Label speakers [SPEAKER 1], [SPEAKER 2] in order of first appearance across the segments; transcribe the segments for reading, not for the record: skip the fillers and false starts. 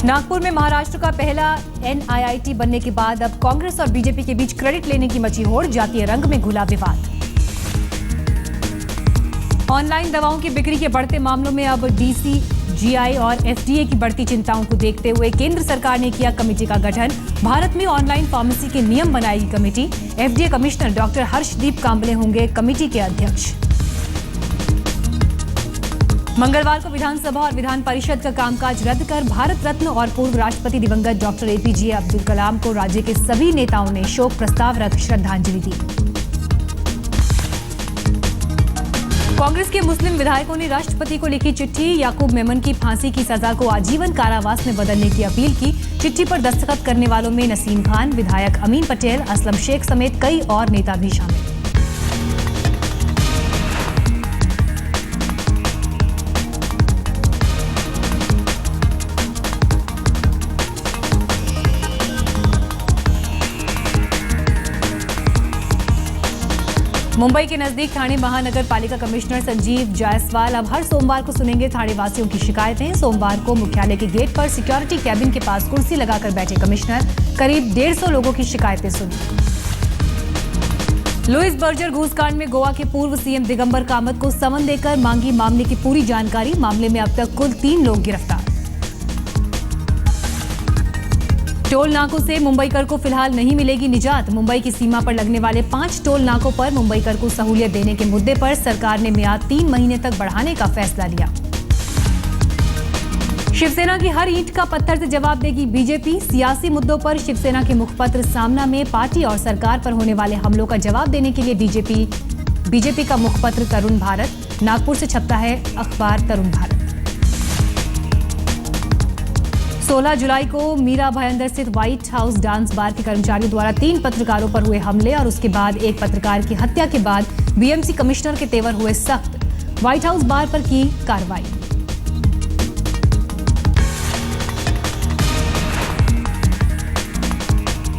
[SPEAKER 1] नागपुर में महाराष्ट्र का पहला NIIT बनने के बाद अब कांग्रेस और बीजेपी के बीच क्रेडिट लेने की मची होड़, जातीय रंग में घुला विवाद। ऑनलाइन दवाओं की बिक्री के बढ़ते मामलों में अब DCGI और FDA की बढ़ती चिंताओं को देखते हुए केंद्र सरकार ने किया कमेटी का गठन। भारत में ऑनलाइन फार्मेसी के नियम बनाएगी committee. FDA commissioner doctor Harshdeep Kamble होंगे कमेटी के अध्यक्ष। मंगलवार को विधानसभा और विधान परिषद का कामकाज रद्द कर भारत रत्न और पूर्व राष्ट्रपति दिवंगत डॉक्टर APJ अब्दुल कलाम को राज्य के सभी नेताओं ने शोक प्रस्ताव रख श्रद्धांजलि दी। कांग्रेस के मुस्लिम विधायकों ने राष्ट्रपति को लिखी चिट्ठी, याकूब मेमन की फांसी की सजा को आजीवन कारावास में बदलने की अपील की। चिट्ठी पर दस्तखत करने वालों में नसीम खान, विधायक अमीन पटेल, असलम शेख समेत कई और नेता भी शामिल। मुंबई के नजदीक ठाणे महानगर पालिका कमिश्नर संजीव जायसवाल अब हर सोमवार को सुनेंगे ठाणे वासियों की शिकायतें। सोमवार को मुख्यालय के गेट पर सिक्योरिटी कैबिन के पास कुर्सी लगाकर बैठे कमिश्नर करीब 150 लोगों की शिकायतें सुनी। लुइस बर्जर घूसकांड में गोवा के पूर्व CM दिगंबर कामत को समन देकर मांगी मामले की पूरी जानकारी। मामले में अब तक कुल 3 लोग गिरफ्तार। टोल नाकों से मुंबईकर को फिलहाल नहीं मिलेगी निजात। मुंबई की सीमा पर लगने वाले 5 टोल नाकों पर मुंबईकर को सहूलियत देने के मुद्दे पर सरकार ने मियाद 3 महीने तक बढ़ाने का फैसला लिया। शिवसेना की हर ईंट का पत्थर से जवाब देगी बीजेपी। सियासी मुद्दों पर शिवसेना के मुखपत्र सामना में पार्टी और सरकार पर होने वाले हमलों का जवाब देने के लिए बीजेपी का मुखपत्र तरुण भारत। नागपुर से छपता है अखबार तरुण भारत। 16 जुलाई को मीरा भायंदर स्थित व्हाइट हाउस डांस बार के कर्मचारियों द्वारा 3 पत्रकारों पर हुए हमले और उसके बाद एक पत्रकार की हत्या के बाद BMC कमिश्नर के तेवर हुए सख्त। व्हाइट हाउस बार पर की कार्रवाई।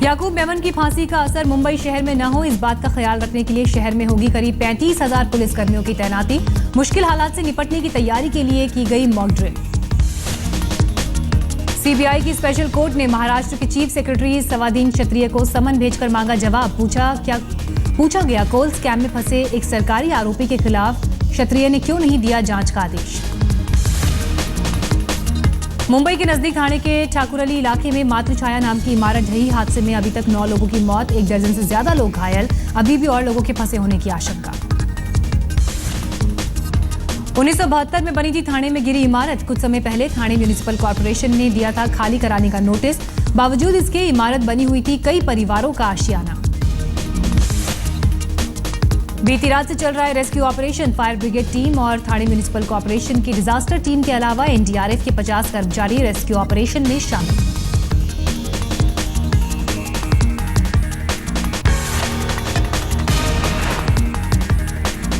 [SPEAKER 1] याकूब मेमन की फांसी का असर मुंबई शहर में न हो, इस बात का ख्याल रखने के लिए शहर में होगी करीब 35,000 पुलिसकर्मियों की तैनाती। मुश्किल हालात से निपटने की तैयारी के लिए की गई मॉक ड्रिल। CBI की स्पेशल कोर्ट ने महाराष्ट्र के चीफ सेक्रेटरी सवादीन क्षत्रिय को समन भेजकर मांगा जवाब। पूछा गया कोल स्कैम में फंसे एक सरकारी आरोपी के खिलाफ क्षत्रिय ने क्यों नहीं दिया जांच का आदेश। मुंबई के नजदीक ठाणे के ठाकुरली इलाके में मातृछाया नाम की इमारत ढही। हादसे में अभी तक 9 लोगों की मौत, 1 दर्जन से ज्यादा लोग घायल। अभी भी और लोगों के फंसे होने की आशंका। 1972 में बनी थी ठाणे में गिरी इमारत। कुछ समय पहले ठाणे म्युनिसिपल कॉर्पोरेशन ने दिया था खाली कराने का नोटिस। बावजूद इसके इमारत बनी हुई थी कई परिवारों का आशियाना। बीती रात से चल रहा है rescue operation. Fire brigade team और ठाणे म्युनिसिपल कॉर्पोरेशन की डिजास्टर टीम के अलावा NDRF के 50 कर्मचारी रेस्क्यू ऑपरेशन में शामिल।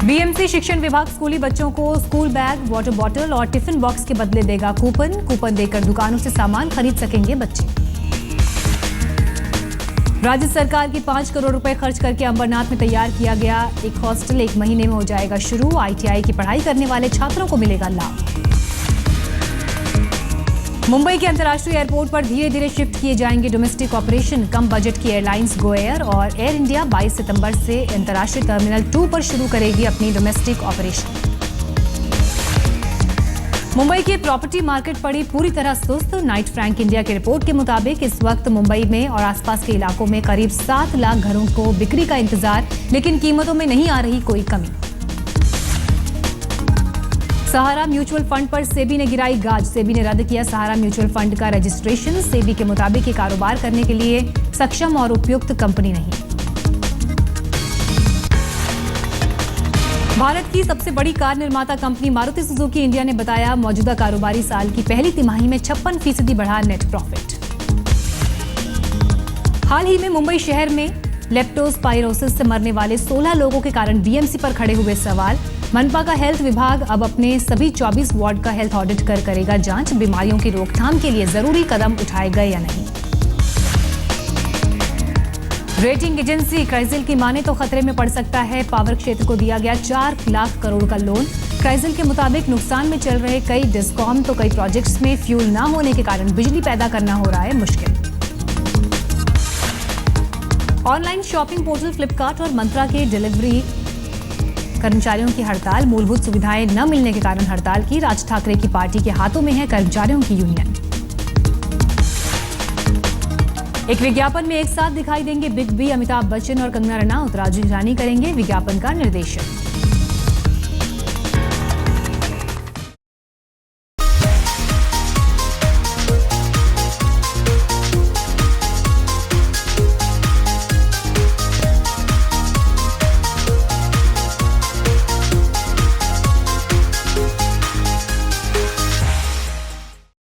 [SPEAKER 1] BMC शिक्षण विभाग स्कूली बच्चों को स्कूल बैग, वाटर बॉटल और टिफिन बॉक्स के बदले देगा कूपन देकर दुकानों से सामान खरीद सकेंगे बच्चे। राज्य सरकार की 5 करोड़ रुपए खर्च करके अंबरनाथ में तैयार किया गया एक हॉस्टल 1 महीने में हो जाएगा शुरू। ITI की पढ़ाई करने वाले छात्रों को मिलेगा लाभ। मुंबई के अंतर्राष्ट्रीय एयरपोर्ट पर धीरे धीरे शिफ्ट किए जाएंगे डोमेस्टिक ऑपरेशन। कम बजट की एयरलाइंस गो एयर और एयर इंडिया 22 सितंबर से अंतर्राष्ट्रीय टर्मिनल 2 पर शुरू करेगी अपनी डोमेस्टिक ऑपरेशन। मुंबई की प्रॉपर्टी मार्केट पड़ी पूरी तरह सुस्त। नाइट फ्रैंक इंडिया की रिपोर्ट के मुताबिक इस वक्त मुंबई में और आसपास के इलाकों में करीब 7 लाख घरों को बिक्री का इंतजार, लेकिन कीमतों में नहीं आ रही कोई कमी। सहारा म्यूचुअल फंड पर सेबी ने गिराई गाज। सेबी ने रद्द किया सहारा म्यूचुअल फंड का रजिस्ट्रेशन। सेबी के मुताबिक ये कारोबार करने के लिए सक्षम और उपयुक्त कंपनी नहीं। भारत की सबसे बड़ी कार निर्माता कंपनी मारुति सुजुकी इंडिया ने बताया मौजूदा कारोबारी साल की पहली तिमाही में 56% बढ़ा नेट प्रॉफिट। हाल ही में मुंबई शहर में लेप्टोस्पाइरोसिस से मरने वाले 16 लोगों के कारण BMC पर खड़े हुए सवाल। मनपा का हेल्थ विभाग अब अपने सभी 24 वार्ड का हेल्थ ऑडिट करेगा जांच। बीमारियों की रोकथाम के लिए जरूरी कदम उठाए गए या नहीं। रेटिंग एजेंसी क्राइसिल की माने तो खतरे में पड़ सकता है पावर क्षेत्र को दिया गया 4 लाख करोड़ का लोन। क्राइसिल के मुताबिक नुकसान में चल रहे कई डिस्कॉम तो कई प्रोजेक्ट्स में फ्यूल न होने के कारण बिजली पैदा करना हो रहा है मुश्किल। ऑनलाइन शॉपिंग पोर्टल फ्लिपकार्ट और मंत्रा के डिलीवरी कर्मचारियों की हड़ताल, मूलभूत सुविधाएं न मिलने के कारण हड़ताल की। राज ठाकरे की पार्टी के हाथों में है कर्मचारियों की यूनियन। एक विज्ञापन में एक साथ दिखाई देंगे बिग बी, अमिताभ बच्चन और कंगना रनौत। राजीव ईरानी करेंगे विज्ञापन का निर्देशन।